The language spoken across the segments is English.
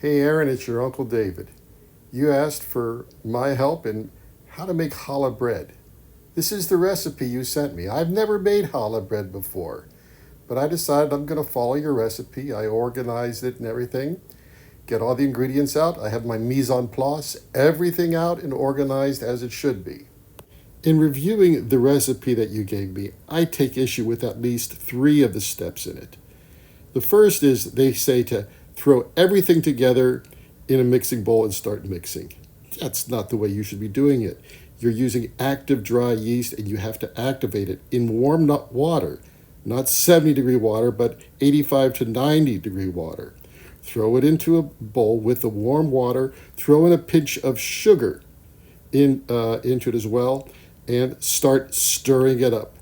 Hey Aaron, it's your Uncle David. You asked for my help in how to make challah bread. This is the recipe you sent me. I've never made challah bread before, but I decided I'm going to follow your recipe. I organized it and everything. Get all the ingredients out. I have my mise en place, everything out and organized as it should be. In reviewing the recipe that you gave me, I take issue with at least three of the steps in it. The first is they say to throw everything together in a mixing bowl and start mixing. That's not the way you should be doing it. You're using active dry yeast and you have to activate it in warm water, not 70-degree water, but 85 to 90-degree water. Throw it into a bowl with the warm water, throw in a pinch of sugar into it as well, and start stirring it up.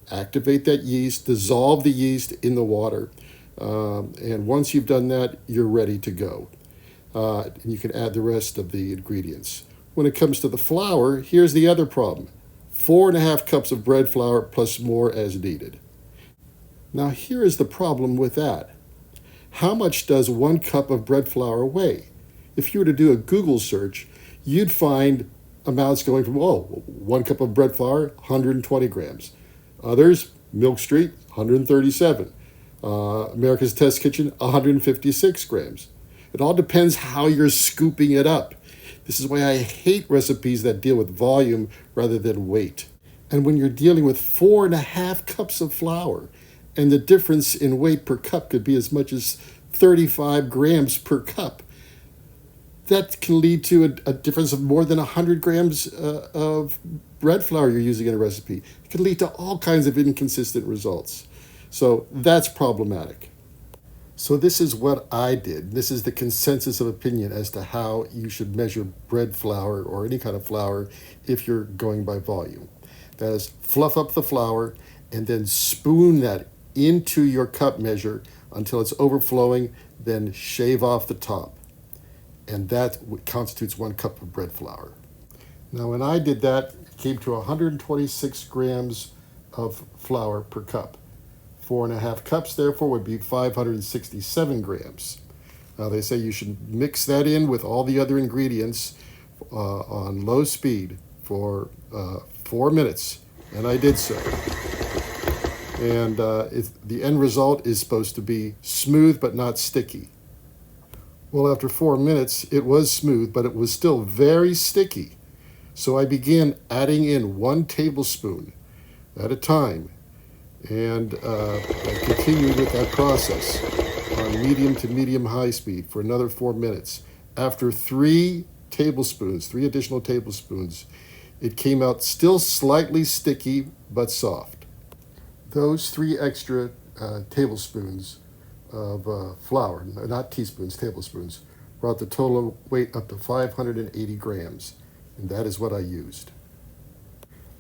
Activate that yeast, dissolve the yeast in the water, and once you've done that, you're ready to go. And you can add the rest of the ingredients. When it comes to the flour, here's the other problem. 4.5 cups of bread flour plus more as needed. Now here is the problem with that. How much does 1 cup of bread flour weigh? If you were to do a Google search, you'd find amounts going from, 1 cup of bread flour, 120 grams. Others, Milk Street, 137. America's Test Kitchen, 156 grams. It all depends how you're scooping it up. This is why I hate recipes that deal with volume rather than weight. And when you're dealing with 4.5 cups of flour, and the difference in weight per cup could be as much as 35 grams per cup, that can lead to a difference of more than 100 grams of bread flour you're using in a recipe. It can lead to all kinds of inconsistent results. So that's problematic. So this is what I did. This is the consensus of opinion as to how you should measure bread flour or any kind of flour if you're going by volume. That is, fluff up the flour and then spoon that into your cup measure until it's overflowing, then shave off the top. And that constitutes 1 cup of bread flour. Now when I did that, it came to 126 grams of flour per cup. 4.5 cups, therefore, would be 567 grams. Now, they say you should mix that in with all the other ingredients on low speed for 4 minutes, and I did so. And the end result is supposed to be smooth but not sticky. Well, after 4 minutes, it was smooth, but it was still very sticky. So I began adding in 1 tablespoon at a time. And I continued with that process on medium to medium-high speed for another 4 minutes. After 3 additional tablespoons, it came out still slightly sticky but soft. Those 3 extra tablespoons of flour, not teaspoons, tablespoons, brought the total weight up to 580 grams, and that is what I used.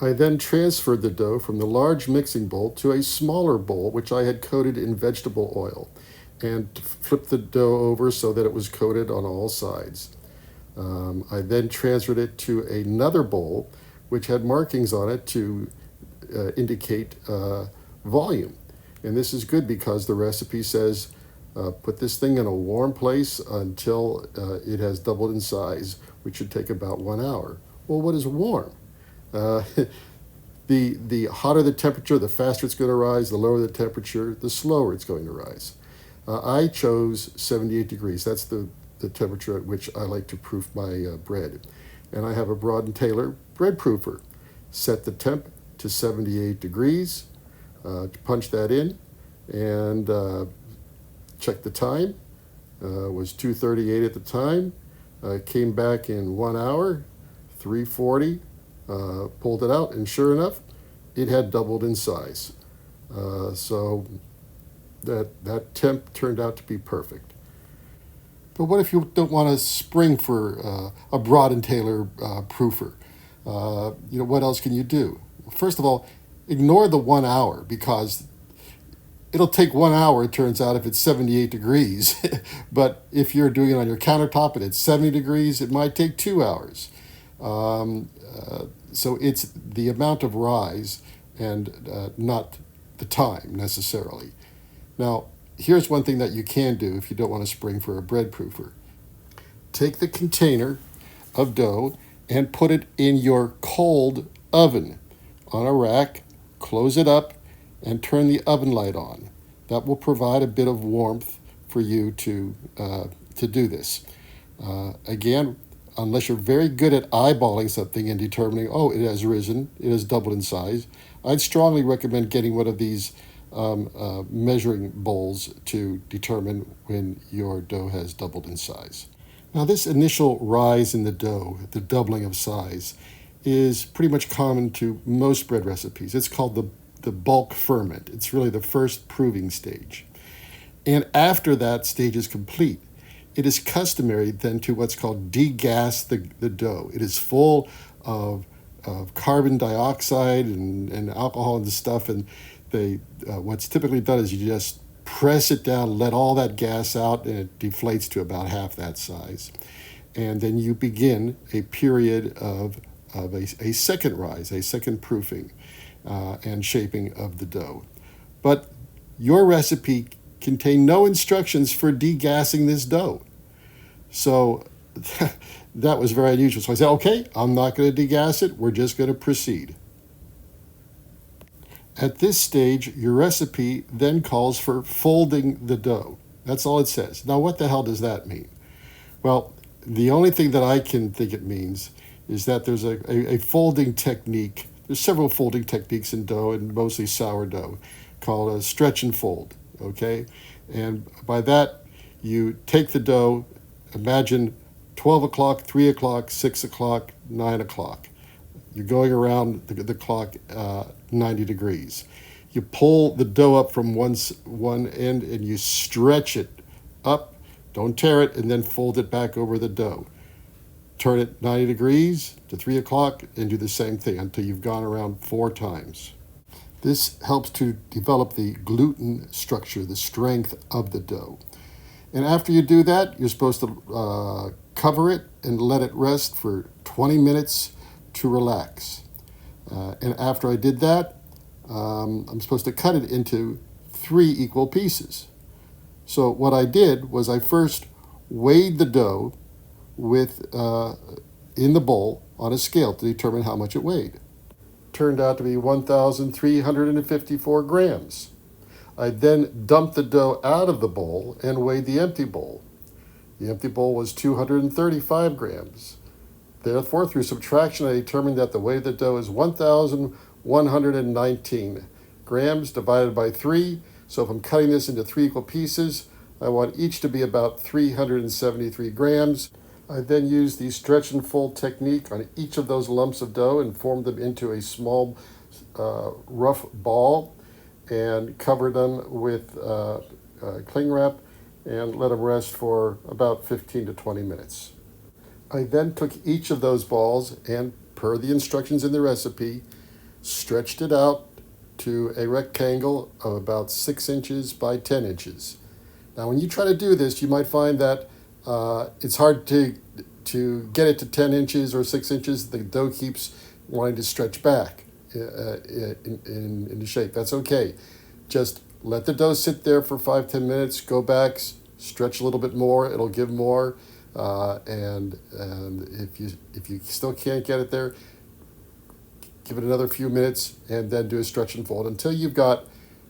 I then transferred the dough from the large mixing bowl to a smaller bowl, which I had coated in vegetable oil, and flipped the dough over so that it was coated on all sides. I then transferred it to another bowl, which had markings on it to indicate volume. And this is good because the recipe says, put this thing in a warm place until it has doubled in size, which should take about 1 hour. Well, what is warm? The hotter the temperature, the faster it's going to rise. The lower the temperature, the slower it's going to rise. I chose 78 degrees. That's the temperature at which I like to proof my bread. And I have a Broad and Taylor bread proofer. Set the temp to 78 degrees, punch that in, and check the time. It was 2:38 at the time. Came back in 1 hour, 3:40. Pulled it out, and sure enough, it had doubled in size. So that temp turned out to be perfect. But what if you don't want to spring for a Broad and Taylor proofer? What else can you do? First of all, ignore the 1 hour because it'll take 1 hour, it turns out, if it's 78 degrees. But if you're doing it on your countertop and it's 70 degrees, it might take 2 hours. So it's the amount of rise and not the time necessarily. Now, here's one thing that you can do if you don't want to spring for a bread proofer. take the container of dough and put it in your cold oven on a rack, close it up, and turn the oven light on. That will provide a bit of warmth for you to do this. Again, unless you're very good at eyeballing something and determining, oh, it has risen, it has doubled in size, I'd strongly recommend getting one of these measuring bowls to determine when your dough has doubled in size. Now, this initial rise in the dough, the doubling of size, is pretty much common to most bread recipes. It's called the bulk ferment. It's really the first proving stage. And after that stage is complete, it is customary then to what's called degas the dough. It is full of carbon dioxide and alcohol and stuff, and what's typically done is you just press it down, let all that gas out, and it deflates to about half that size. And then you begin a period of a second rise, a second proofing and shaping of the dough. But your recipe contained no instructions for degassing this dough. So that was very unusual. So I said, okay, I'm not going to degas it. We're just going to proceed. At this stage, your recipe then calls for folding the dough. That's all it says. Now, what the hell does that mean? Well, the only thing that I can think it means is that there's a folding technique. There's several folding techniques in dough, and mostly sourdough, called a stretch and fold, okay? And by that, you take the dough, imagine 12 o'clock, 3 o'clock, 6 o'clock, 9 o'clock. You're going around the clock 90 degrees. You pull the dough up from one end and you stretch it up, don't tear it, and then fold it back over the dough. Turn it 90 degrees to 3 o'clock and do the same thing until you've gone around 4 times. This helps to develop the gluten structure, the strength of the dough. And after you do that, you're supposed to cover it and let it rest for 20 minutes to relax. And after I did that, I'm supposed to cut it into 3 equal pieces. So what I did was I first weighed the dough in the bowl on a scale to determine how much it weighed. Turned out to be 1,354 grams. I then dumped the dough out of the bowl and weighed the empty bowl. The empty bowl was 235 grams. Therefore, through subtraction, I determined that the weight of the dough is 1,119 grams divided by 3. So if I'm cutting this into 3 equal pieces, I want each to be about 373 grams. I then used the stretch and fold technique on each of those lumps of dough and formed them into a small rough ball and covered them with cling wrap and let them rest for about 15 to 20 minutes. I then took each of those balls and, per the instructions in the recipe, stretched it out to a rectangle of about 6 inches by 10 inches. Now, when you try to do this, you might find that it's hard to get it to 10 inches or 6 inches. The dough keeps wanting to stretch back into shape. That's okay. Just let the dough sit there for 5-10 minutes, go back, stretch a little bit more, it'll give more. And if you still can't get it there, give it another few minutes and then do a stretch and fold until you've got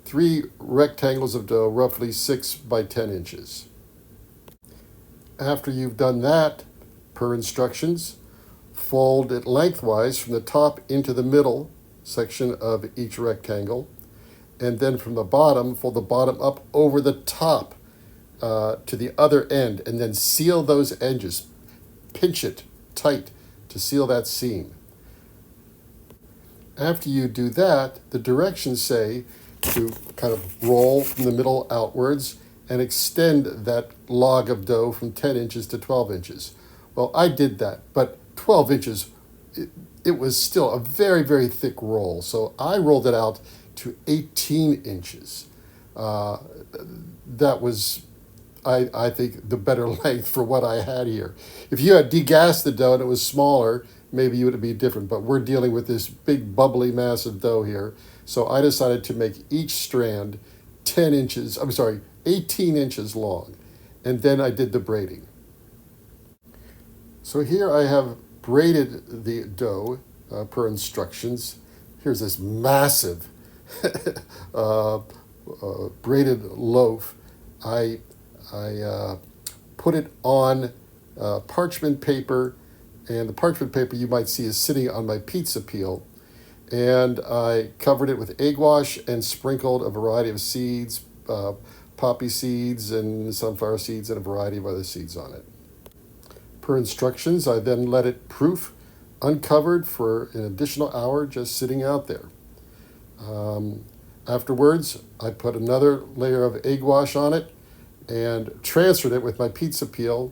3 rectangles of dough, roughly 6 by 10 inches. After you've done that, per instructions, fold it lengthwise from the top into the middle section of each rectangle, and then from the bottom, fold the bottom up over the top to the other end, and then seal those edges. Pinch it tight to seal that seam. After you do that, the directions say to kind of roll from the middle outwards and extend that log of dough from 10 inches to 12 inches. Well, I did that, but 12 inches, it was still a very, very thick roll. So I rolled it out to 18 inches. That was, I think, the better length for what I had here. If you had degassed the dough and it was smaller, maybe it would be different, but we're dealing with this big bubbly mass of dough here. So I decided to make each strand 18 inches long. And then I did the braiding. So here I have braided the dough per instructions. Here's this massive uh, braided loaf. I, I put it on parchment paper, and the parchment paper you might see is sitting on my pizza peel. And I covered it with egg wash and sprinkled a variety of seeds, poppy seeds and sunflower seeds and a variety of other seeds on it. Per instructions, I then let it proof uncovered for an additional hour, just sitting out there. Afterwards, I put another layer of egg wash on it and transferred it with my pizza peel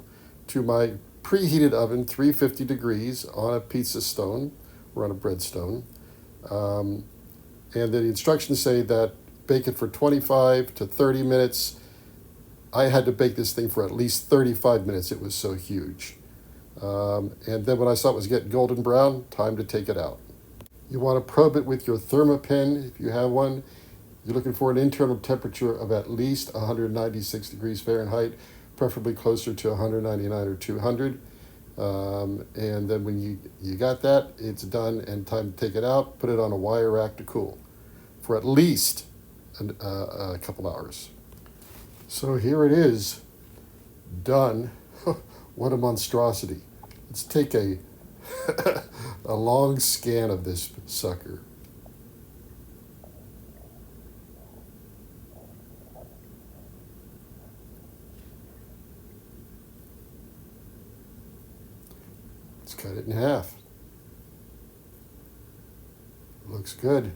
to my preheated oven, 350 degrees, on a pizza stone or on a bread stone. And the instructions say that bake it for 25 to 30 minutes. I had to bake this thing for at least 35 minutes. It was so huge. And then when I saw it was getting golden brown, time to take it out. You want to probe it with your thermopen if you have one. You're looking for an internal temperature of at least 196 degrees Fahrenheit, preferably closer to 199 or 200. And then when you got that, it's done and time to take it out. Put it on a wire rack to cool for at least a couple hours. So here it is, done. What a monstrosity. Let's take a a long scan of this sucker. Let's cut it in half. Looks good.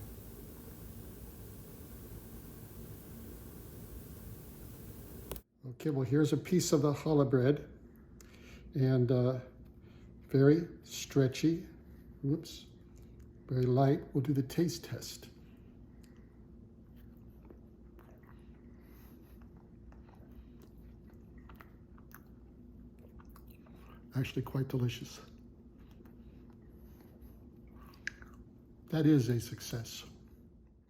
Okay, well, here's a piece of the challah bread, and very stretchy. Whoops, very light. We'll do the taste test. Actually quite delicious. That is a success.